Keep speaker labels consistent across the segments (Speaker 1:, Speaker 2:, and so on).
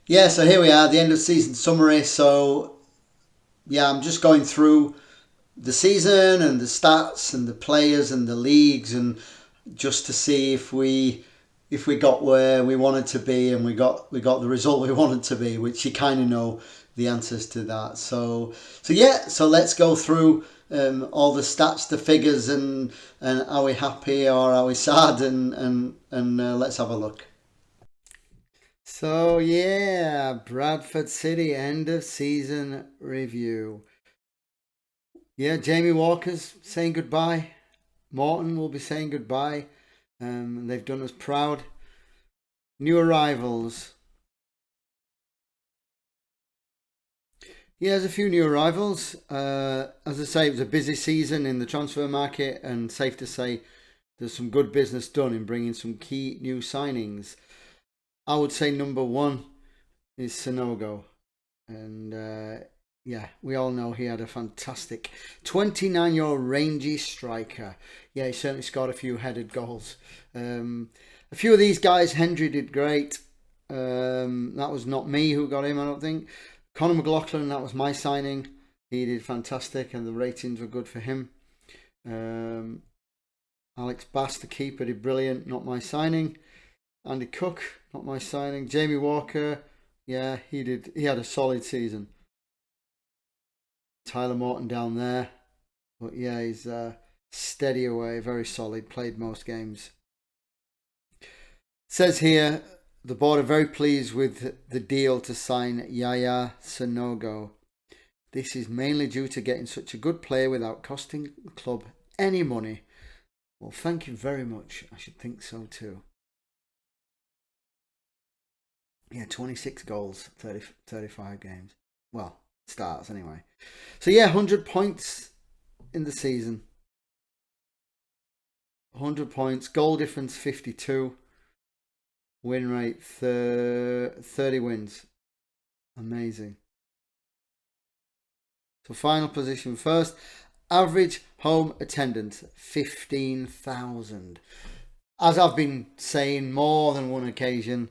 Speaker 1: Yeah, so here we are, the end of season summary. So, yeah, I'm just going through the season and the stats and the players and the leagues, and just to see if we got where we wanted to be, and we got the result we wanted to be, which you kind of know the answers to that. So let's go through all the stats, the figures, and are we happy or are we sad, and let's have a look. So yeah, Bradford City end of season review. Yeah, Jamie Walker's saying goodbye. Morton will be saying goodbye. They've done us proud. New arrivals. Yeah, there's a few new arrivals. As I say, it was a busy season in the transfer market, and safe to say there's some good business done in bringing some key new signings. I would say number one is Sonogo. And yeah, we all know he had a fantastic 29-year-old rangy striker. Yeah, he certainly scored a few headed goals. A few of these guys, Hendry did great. That was not me who got him, I don't think. Conor McLaughlin, that was my signing. He did fantastic, and the ratings were good for him. Um, Alex Bass, the keeper, did brilliant. Not my signing. Andy Cook, not my signing. Jamie Walker, yeah, he did. He had a solid season. Tyler Morton down there, but yeah, he's steady away, very solid. Played most games. Says here the board are very pleased with the deal to sign Yaya Sonogo. This is mainly due to getting such a good player without costing the club any money. Well, thank you very much. I should think so too. Yeah, 26 goals, 35 games. Well, starts anyway. So yeah, 100 points in the season. 100 points. Goal difference 52. Win rate 30 wins. Amazing. So final position first. Average home attendance 15,000. As I've been saying more than one occasion,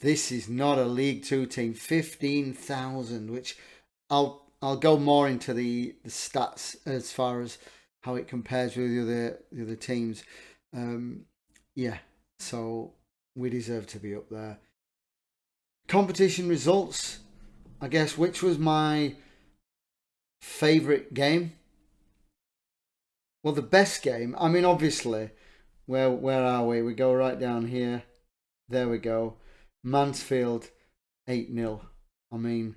Speaker 1: this is not a League Two team. 15,000, which I'll go more into the stats as far as how it compares with the other teams. Yeah, so we deserve to be up there. Competition results, I guess. Which was my favourite game? Well, the best game. I mean, obviously, where are we? We go right down here. There we go. Mansfield 8-0. I mean,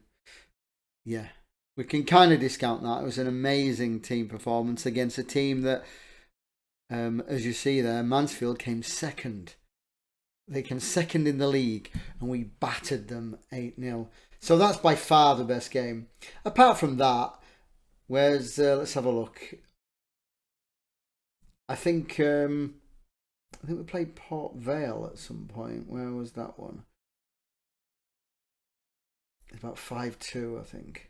Speaker 1: yeah, we can kind of discount that. It was an amazing team performance against a team that, as you see there, Mansfield came second. They came second in the league, and we battered them 8-0. So that's by far the best game. Apart from that, let's have a look. I think we played Port Vale at some point. Where was that one? It's about 5-2, I think.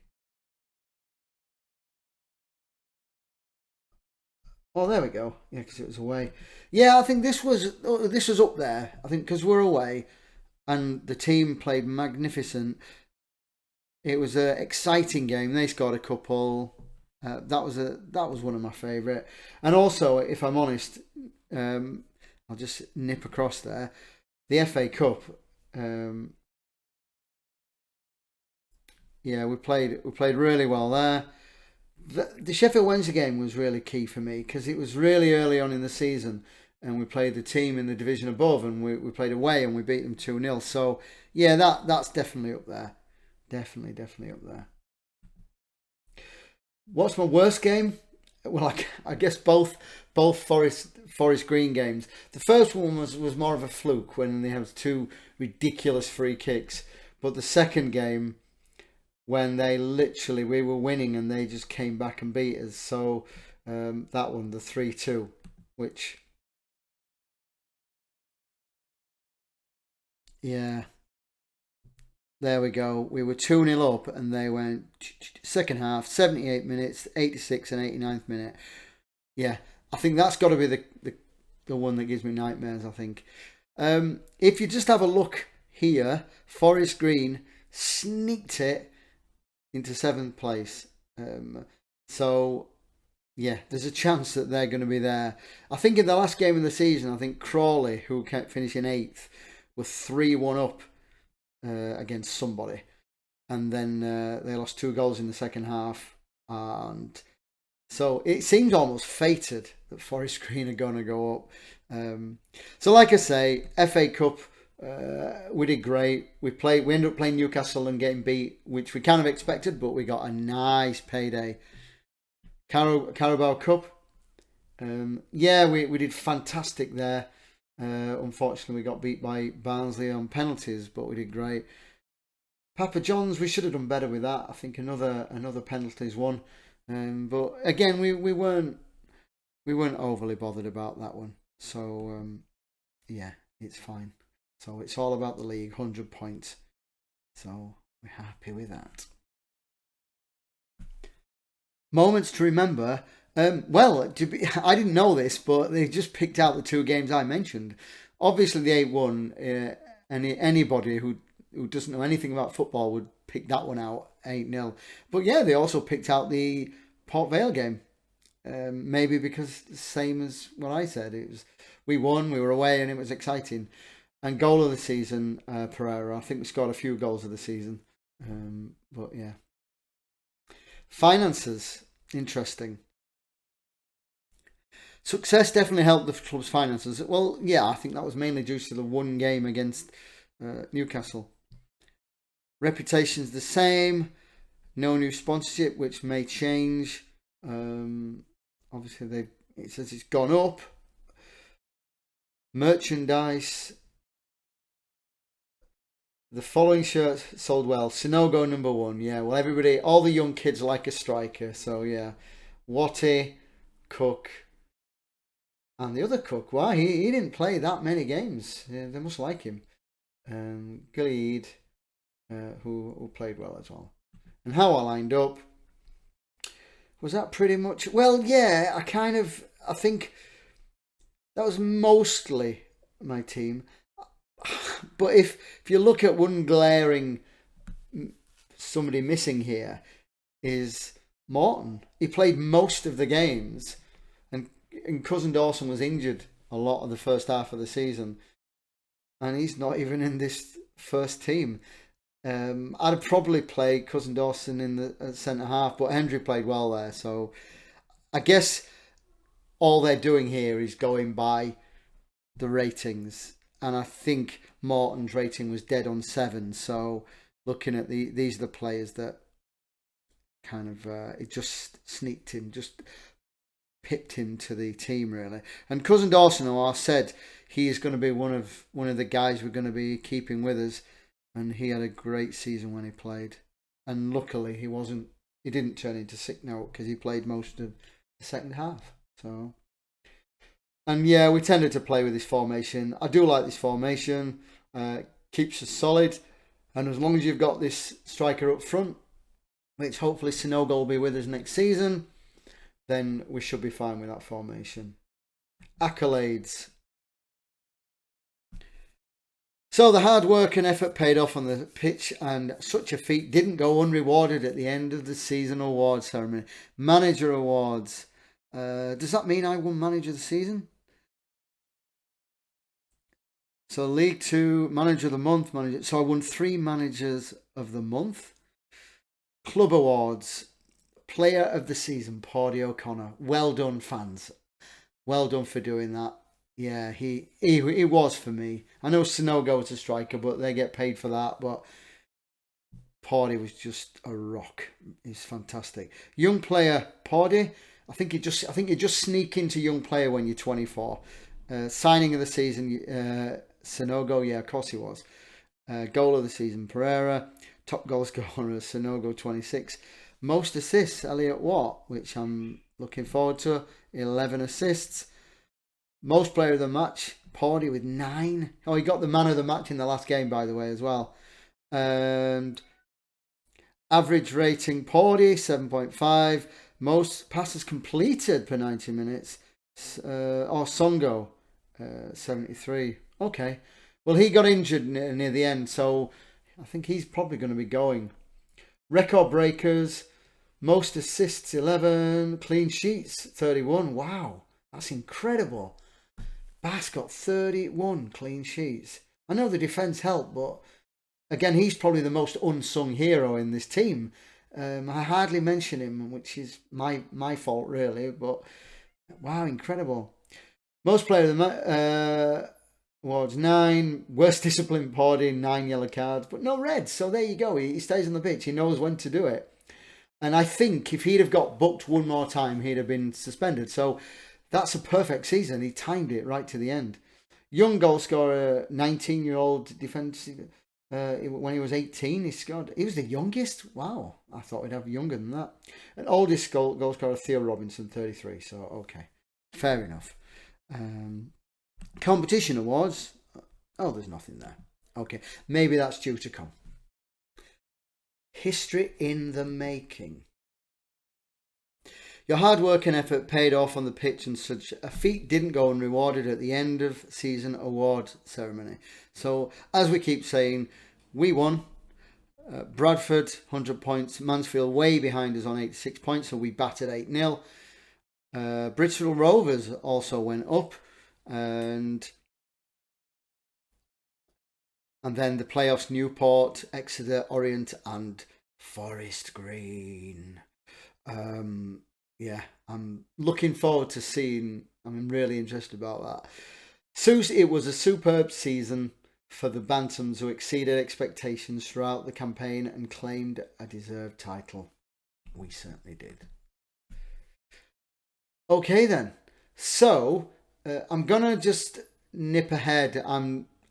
Speaker 1: Oh, there we go. Yeah, because it was away. Yeah, I think this was up there. I think because we're away, and the team played magnificent. It was an exciting game. They scored a couple. That was one of my favourite. And also, if I'm honest, I'll just nip across there. The FA Cup. Um, yeah, we played really well there. The Sheffield Wednesday game was really key for me because it was really early on in the season, and we played the team in the division above, and we played away and we beat them 2-0. So yeah, that's definitely up there. Definitely up there. What's my worst game? Well, I guess both Forest Green games. The first one was more of a fluke when they had two ridiculous free kicks, but the second game when we were winning and they just came back and beat us. So that one, the 3-2, which yeah, there we go. We were 2-0 up, and they went second half, 78 minutes, 86 and 89th minute. Yeah, I think that's got to be the one that gives me nightmares, I think. If you just have a look here, Forest Green sneaked it into 7th place. So, yeah, there's a chance that they're going to be there. I think in the last game of the season, I think Crawley, who kept finishing 8th, were 3-1 up against somebody. And then they lost 2 goals in the second half. And so it seems almost fated that Forest Green are going to go up. So like I say, FA Cup, we did great. We ended up playing Newcastle and getting beat, which we kind of expected, but we got a nice payday. Carabao Cup, we did fantastic there. Unfortunately, we got beat by Barnsley on penalties, but we did great. Papa John's, we should have done better with that. I think another penalties one, but again, we weren't overly bothered about that one. So yeah, it's fine. So it's all about the league, 100 points. So we're happy with that. Moments to remember. I didn't know this, but they just picked out the 2 games I mentioned. Obviously, the 8-1. Anybody who doesn't know anything about football would pick that one out, 8-0. But yeah, they also picked out the Port Vale game. Maybe because same as what I said. It was, we won, we were away, and it was exciting. And goal of the season, Pereira. I think we scored a few goals of the season. But yeah. Finances, interesting. Success definitely helped the club's finances. Well, yeah, I think that was mainly due to the 1 game against Newcastle. Reputation's the same. No new sponsorship, which may change. Obviously, it says it's gone up. Merchandise. The following shirts sold well. Sinogo number 1. Yeah, well, all the young kids like a striker. So, yeah. Watty, Cook, and the other Cook. Wow, he didn't play that many games. Yeah, they must like him. Gilead, who played well as well. And how I lined up. Was that pretty much... Well, yeah, I think that was mostly my team. But if you look at one glaring somebody missing here is Morton. He played most of the games, and Cousin Dawson was injured a lot of the first half of the season, and he's not even in this first team. I'd probably play Cousin Dawson in the centre half, but Hendry played well there, so I guess all they're doing here is going by the ratings. And I think Morton's rating was dead on 7. So looking at these are the players that kind of it just sneaked him, just pipped him to the team really. And Cousin Dawson, I said he is going to be one of the guys we're going to be keeping with us. And he had a great season when he played. And luckily he didn't turn into sick note because he played most of the second half. So. And yeah, we tended to play with this formation. I do like this formation. Keeps us solid. And as long as you've got this striker up front, which hopefully Sinogo will be with us next season, then we should be fine with that formation. Accolades. So the hard work and effort paid off on the pitch, and such a feat didn't go unrewarded at the end of the season award ceremony. Manager awards. Does that mean I won Manager of the Season? So League 2, Manager of the Month. So I won 3 Managers of the Month. Club Awards. Player of the Season, Paudie O'Connor. Well done, fans. Well done for doing that. Yeah, he was for me. I know Sinogo was a striker, but they get paid for that. But Paudie was just a rock. He's fantastic. Young player, Paudie. I think you just sneak into young player when you're 24. Signing of the season, Sinogo. Yeah, of course he was. Goal of the season, Pereira. Top goal scorer, Sinogo, 26. Most assists, Elliot Watt, which I'm looking forward to. 11 assists. Most player of the match, Paudie with 9. Oh, he got the man of the match in the last game, by the way, as well. And average rating, Paudie, 7.5. Most passes completed per 90 minutes. Songo, 73. Okay. Well, he got injured near the end, so I think he's probably going to be going. Record breakers, most assists 11, clean sheets 31. Wow, that's incredible. Bass got 31 clean sheets. I know the defence helped, but again, he's probably the most unsung hero in this team. I hardly mention him, which is my fault really, but wow, incredible. Most player of the awards 9, worst discipline poured 9 yellow cards, but no reds. So there you go. He stays on the pitch. He knows when to do it. And I think if he'd have got booked one more time, he'd have been suspended. So that's a perfect season. He timed it right to the end. Young goal scorer, 19-year-old defensive. When he was 18, he scored. He was the youngest. Wow, I thought we'd have younger than that. And oldest goal scorer, Theo Robinson, 33. So okay, fair enough. Competition awards. Oh, there's nothing there. Okay, maybe that's due to come. History in the making. Your hard work and effort paid off on the pitch, and such a feat didn't go unrewarded at the end of season award ceremony. So, as we keep saying, we won. Bradford, 100 points. Mansfield way behind us on 86 points, so we battered 8-0. Bristol Rovers also went up, and then the playoffs: Newport, Exeter, Orient, and Forest Green. Yeah, I'm looking forward to seeing. I'm really interested about that. It was a superb season for the Bantams, who exceeded expectations throughout the campaign and claimed a deserved title. We certainly did. Okay then, so I'm gonna just nip ahead.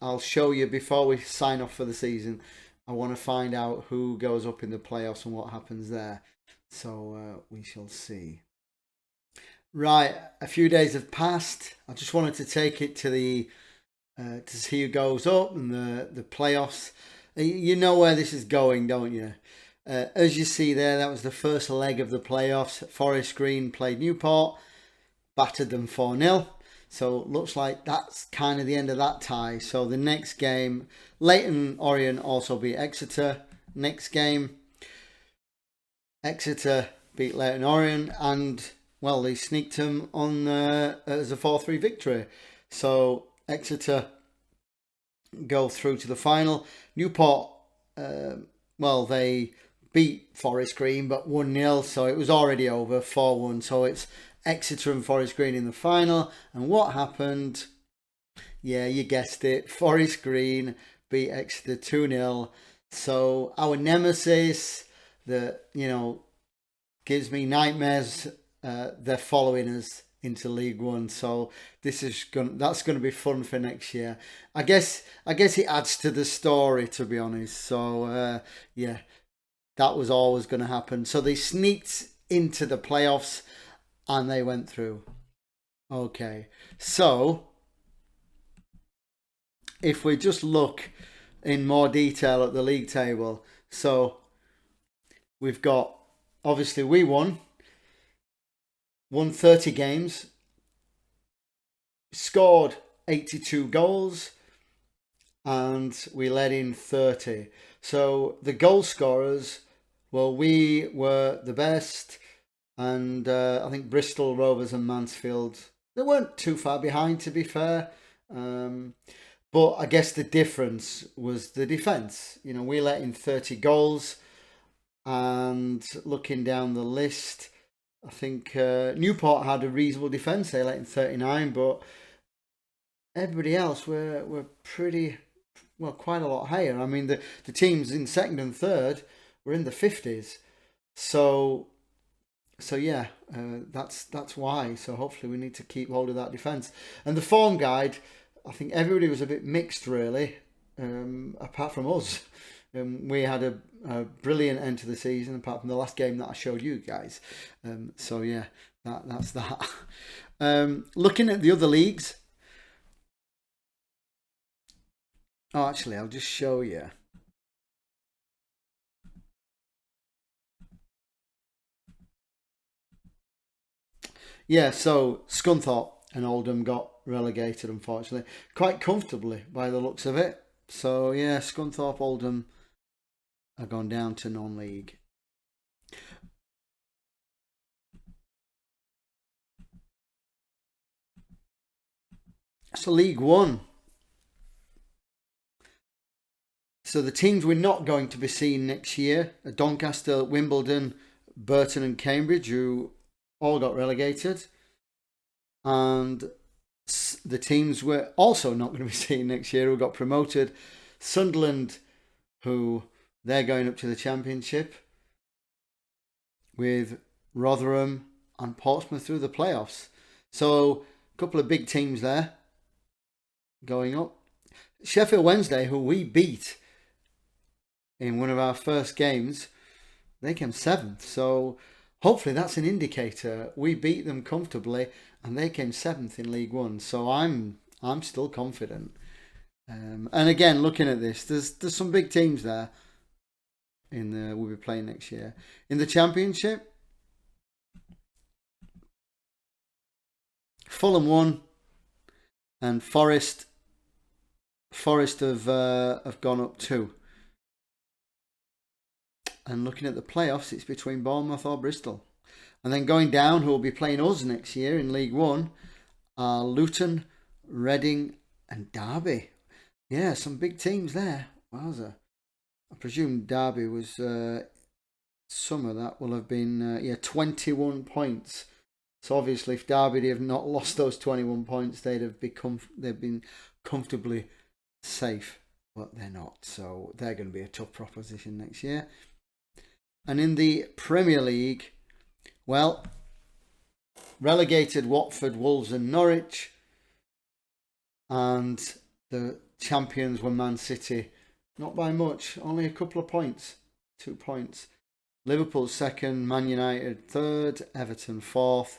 Speaker 1: I'll show you before we sign off for the season. I want to find out who goes up in the playoffs and what happens there. So we shall see. Right, a few days have passed. I just wanted to take it to the to see who goes up and the playoffs. You know where this is going, don't you? As you see there, that was the first leg of the playoffs. Forest Green played Newport, battered them 4-0. So looks like that's kind of the end of that tie. So the next game, Leighton Orient also beat Exeter. Next game, Exeter beat Leighton Orient, and well, they sneaked them on as a 4-3 victory. So Exeter go through to the final. Newport, they beat Forest Green, but 1-0, so it was already over, 4-1. So it's Exeter and Forest Green in the final. And what happened? Yeah, you guessed it. Forest Green beat Exeter 2-0. So our nemesis that, gives me nightmares, they're following us into League One. So that's going to be fun for next year. I guess it adds to the story, to be honest. So yeah, that was always going to happen. So they sneaked into the playoffs and they went through. Okay, so if we just look in more detail at the league table, so we've got, obviously we won 30 games, scored 82 goals, and we let in 30. So the goal scorers, well, we were the best, and I think Bristol Rovers and Mansfield, they weren't too far behind, to be fair. But I guess the difference was the defence. We let in 30 goals, and looking down the list, I think Newport had a reasonable defence. They let in 39, but everybody else were pretty, well, quite a lot higher. I mean, the teams in second and third were in the 50s. So yeah, that's why. So hopefully we need to keep hold of that defence. And the form guide, I think everybody was a bit mixed, really, apart from us. We had a brilliant end to the season, apart from the last game that I showed you guys. So yeah, that's that. Looking at the other leagues. Oh, actually, I'll just show you. Yeah, so Scunthorpe, and Oldham got relegated, unfortunately, quite comfortably by the looks of it. So yeah, Scunthorpe, Oldham are gone down to non-league. So League One. So the teams we're not going to be seeing next year are Doncaster, Wimbledon, Burton and Cambridge, who all got relegated. And the teams we're also not going to be seeing next year who got promoted, Sunderland, who they're going up to the Championship, with Rotherham and Portsmouth through the playoffs. So a couple of big teams there going up. Sheffield Wednesday, who we beat in one of our first games, they came 7th. So hopefully that's an indicator. We beat them comfortably and they came 7th in League One. So I'm still confident. And again, looking at this, there's some big teams there we'll be playing next year. In the Championship, Fulham won, and Forest have gone up 2. And looking at the playoffs, it's between Bournemouth or Bristol. And then going down, who will be playing us next year in League One, are Luton, Reading and Derby. Yeah, some big teams there. Wowza. I presume Derby was some of that will have been 21 points. So obviously, if Derby have not lost those 21 points, they've been comfortably safe, but they're not. So they're going to be a tough proposition next year. And in the Premier League, well, relegated Watford, Wolves and Norwich, and the champions were Man City. Not by much, only a couple of points, 2 points. Liverpool 2nd, Man United 3rd, Everton 4th,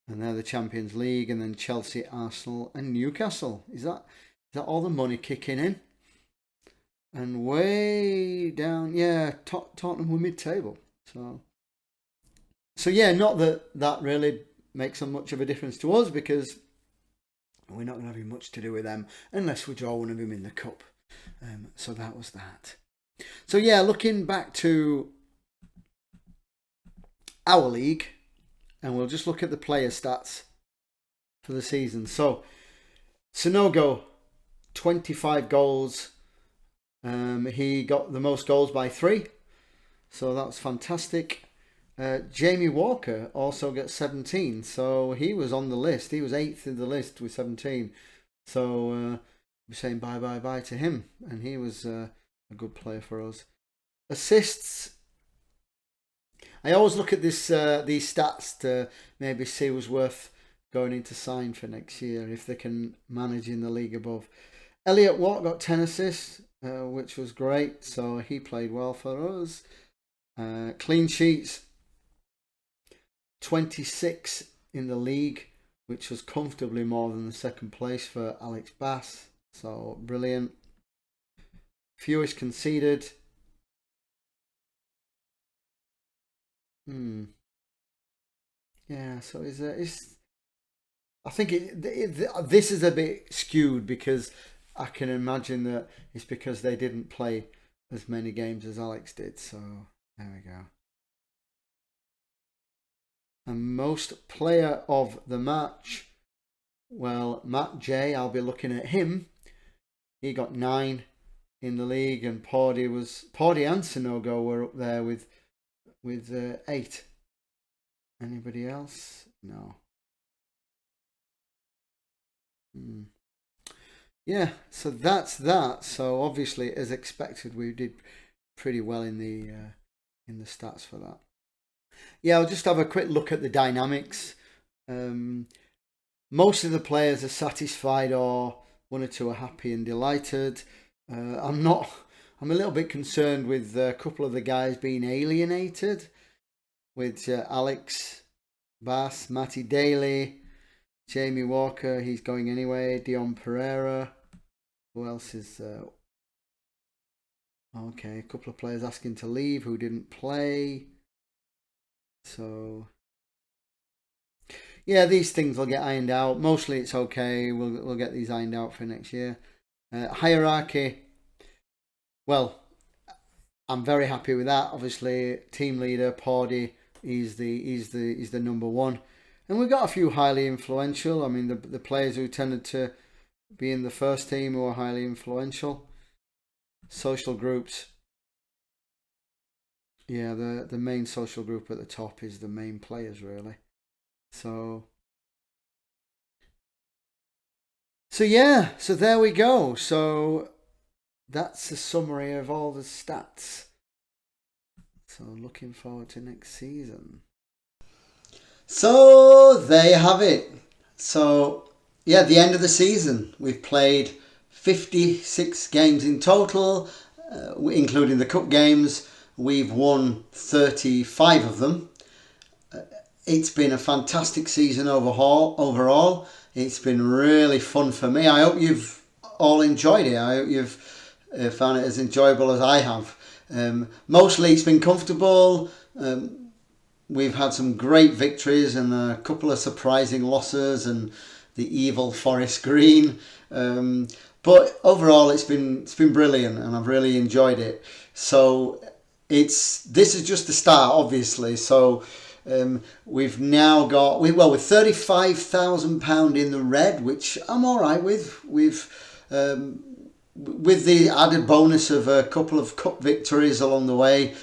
Speaker 1: and they're the Champions League. And then Chelsea, Arsenal and Newcastle. Is that all the money kicking in? And way down, yeah, Tottenham were mid-table. So yeah, not that really makes much of a difference to us, because we're not going to have much to do with them unless we draw one of them in the cup. So that was that. So yeah, looking back to our league, and we'll just look at the player stats for the season. So Sonogo, 25 goals. He got the most goals by 3, so that's fantastic. Jamie Walker also gets 17, so he was on the list. He was 8th in the list with 17. So we're saying bye to him, and he was a good player for us. Assists. I always look at these stats to maybe see who's worth going into sign for next year if they can manage in the league above. Elliot Watt got 10 assists, which was great, so he played well for us. Clean sheets, 26 in the league, which was comfortably more than the second place for Alex Bass, so brilliant. Fewest conceded. Yeah, so I think this is a bit skewed, because I can imagine that it's because they didn't play as many games as Alex did. So there we go. And most player of the match, well, Matt J, I'll be looking at him. He got 9 in the league, and Pordy and Sonogo were up there with 8. Anybody else? No. Yeah, so that's that. So obviously, as expected, we did pretty well in the stats for that. Yeah, I'll just have a quick look at the dynamics. Most of the players are satisfied, or 1 or 2 are happy and delighted. I'm a little bit concerned with a couple of the guys being alienated, with Alex Bass, Matty Daly, Jamie Walker, he's going anyway, Dion Pereira. Who else is okay, a couple of players asking to leave who didn't play. So yeah, these things will get ironed out. Mostly it's okay. We'll get these ironed out for next year. Hierarchy. Well, I'm very happy with that. Obviously, team leader Pardy, he's the number one, and we've got a few highly influential. I mean, the players who tended to be in the first team who are highly influential. Social groups. Yeah, the main social group at the top is the main players, really. So yeah, so there we go. So that's a summary of all the stats. So looking forward to next season. So there you have it. So yeah, the end of the season. We've played 56 games in total, including the cup games. We've won 35 of them. It's been a fantastic season overall. It's been really fun for me. I hope you've all enjoyed it. I hope you've found it as enjoyable as I have. Mostly it's been comfortable. We've had some great victories and a couple of surprising losses and the evil Forest Green. But overall it's been brilliant and I've really enjoyed it. So this is just the start, obviously. So we've now got with £35,000 in the red, which I'm all right with. With the added bonus of a couple of cup victories along the way,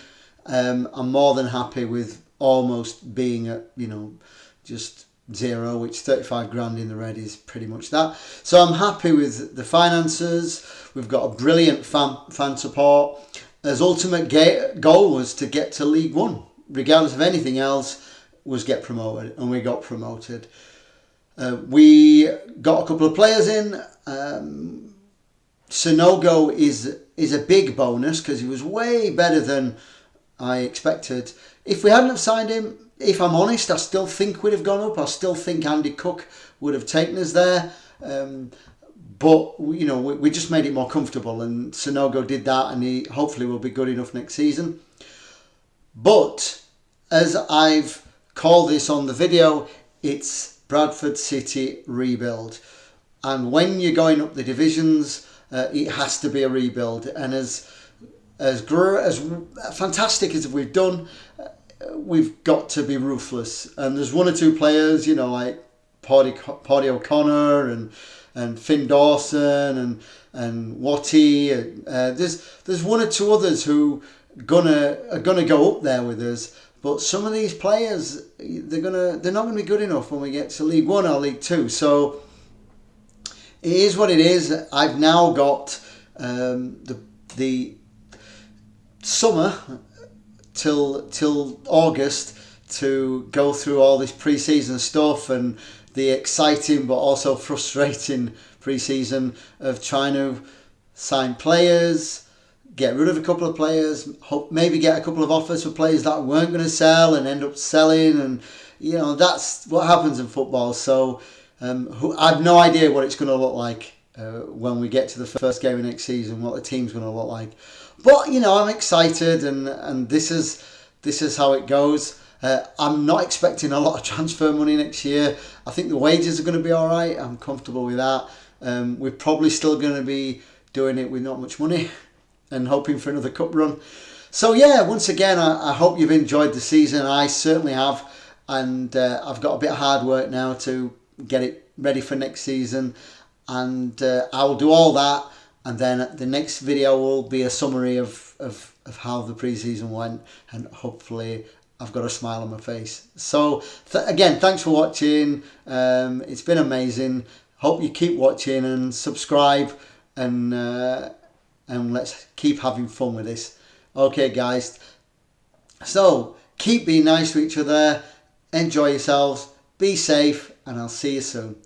Speaker 1: I'm more than happy with almost being at just zero, which 35 grand in the red is pretty much that. So I'm happy with the finances. We've got a brilliant fan support. His ultimate goal was to get to League One, regardless of anything else, was get promoted, and we got promoted. We got a couple of players in. Sonogo is a big bonus because he was way better than I expected. If we hadn't have signed him, if I'm honest, I still think we'd have gone up. I still think Andy Cook would have taken us there. But we just made it more comfortable, and Sonogo did that, and he hopefully will be good enough next season. But as I've called this on the video, it's Bradford City rebuild, and when you're going up the divisions, it has to be a rebuild. And as fantastic as we've done, we've got to be ruthless. And there's one or two players, like Paddy O'Connor and Finn Dawson and Watty. There's one or two others who are gonna go up there with us. But some of these players, they're not gonna be good enough when we get to League One or League Two. So it is what it is. I've now got the summer till August to go through all this pre-season stuff and the exciting but also frustrating pre-season of trying to sign players, get rid of a couple of players, maybe get a couple of offers for players that weren't going to sell and end up selling, and that's what happens in football. So I've no idea what it's going to look like when we get to the first game of next season, what the team's going to look like. But I'm excited, and this is how it goes. I'm not expecting a lot of transfer money next year. I think the wages are going to be all right. I'm comfortable with that. We're probably still going to be doing it with not much money and hoping for another cup run. So yeah, once again, I hope you've enjoyed the season. I certainly have, and I've got a bit of hard work now to get it ready for next season, and I'll do all that, and then the next video will be a summary of how the pre-season went, and hopefully I've got a smile on my face. So again, thanks for watching. It's been amazing. Hope you keep watching and subscribe, and let's keep having fun with this. Okay guys, so keep being nice to each other, enjoy yourselves, be safe, and I'll see you soon.